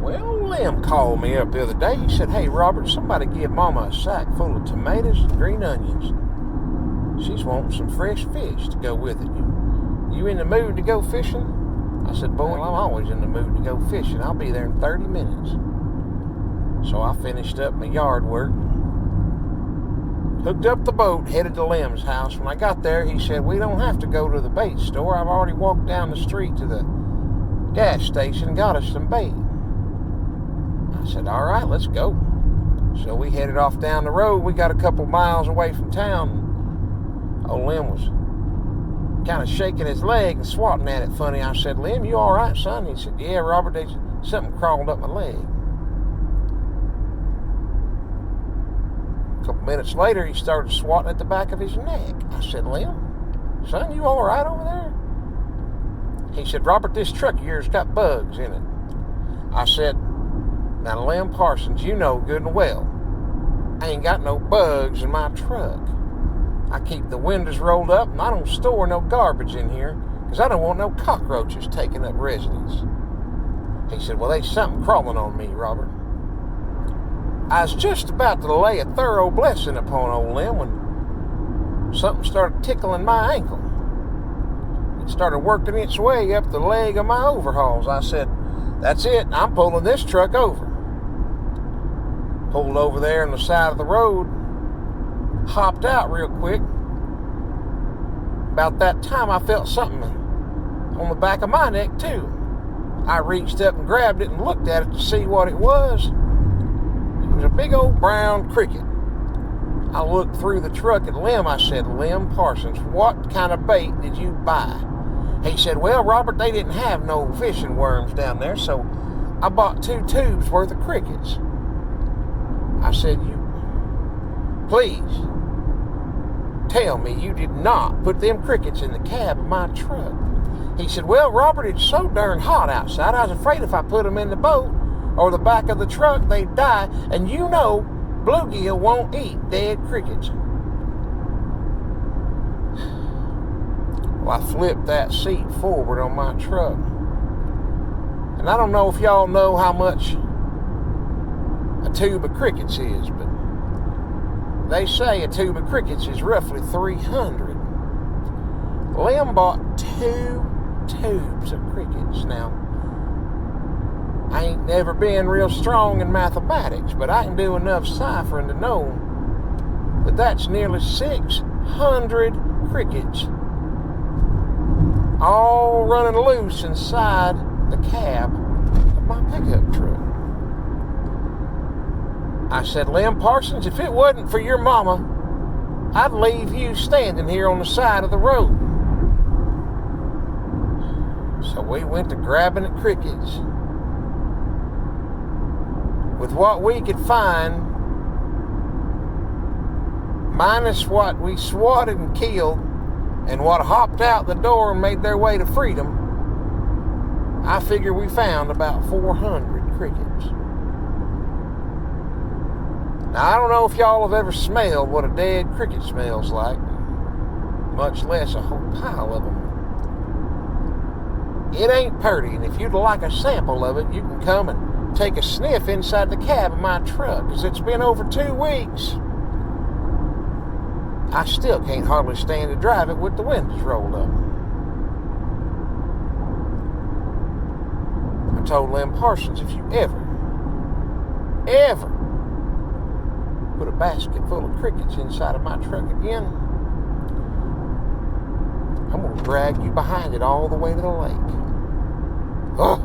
Well, Lem called me up the other day. He said, "Hey, Robert, somebody give Mama a sack full of tomatoes and green onions. She's wanting some fresh fish to go with it. You in the mood to go fishing?" I said, "Boy, I'm always in the mood to go fishing. I'll be there in 30 minutes. So I finished up my yard work, hooked up the boat, headed to Lem's house. When I got there, he said, "We don't have to go to the bait store. I've already walked down the street to the gas station and got us some bait." I said, "All right, let's go." So we headed off down the road. We got a couple miles away from town. Old Lem was kind of shaking his leg and swatting at it funny. I said, "Lem, you all right, son?" He said, "Yeah, Robert, something crawled up my leg." A couple minutes later, he started swatting at the back of his neck. I said, "Lem, son, you all right over there?" He said, "Robert, this truck of yours got bugs in it." I said, "Now, Lem Parsons, you know good and well, I ain't got no bugs in my truck. I keep the windows rolled up, and I don't store no garbage in here because I don't want no cockroaches taking up residence." He said, "Well, there's something crawling on me, Robert." I was just about to lay a thorough blessing upon old Lem when something started tickling my ankle. It started working its way up the leg of my overalls. I said, "That's it, I'm pulling this truck over." Pulled over there on the side of the road, hopped out real quick. About that time, I felt something on the back of my neck, too. I reached up and grabbed it and looked at it to see what it was. It was a big old brown cricket. I looked through the truck at Lem. I said, "Lem Parsons, what kind of bait did you buy?" He said, "Well, Robert, they didn't have no fishing worms down there, so I bought 2 tubes worth of crickets." I said, "You, please, tell me you did not put them crickets in the cab of my truck." He said, "Well, Robert, it's so darn hot outside, I was afraid if I put them in the boat or the back of the truck, they'd die, and you know bluegill won't eat dead crickets." Well, I flipped that seat forward on my truck. And I don't know if y'all know how much a tube of crickets is, but they say a tube of crickets is roughly $300. Lem bought 2 tubes of crickets. Now, I ain't never been real strong in mathematics, but I can do enough ciphering to know that that's nearly 600 crickets all running loose inside the cab of my pickup truck. I said, "Lem Parsons, if it wasn't for your mama, I'd leave you standing here on the side of the road." So we went to grabbing at crickets. With what we could find, minus what we swatted and killed, and what hopped out the door and made their way to freedom, I figure we found about 400 crickets. Now, I don't know if y'all have ever smelled what a dead cricket smells like, much less a whole pile of them. It ain't purty, and if you'd like a sample of it, you can come and take a sniff inside the cab of my truck, because it's been over 2 weeks. I still can't hardly stand to drive it with the windows rolled up. I told Lem Parsons, if you ever put a basket full of crickets inside of my truck again, I'm going to drag you behind it all the way to the lake. Oh,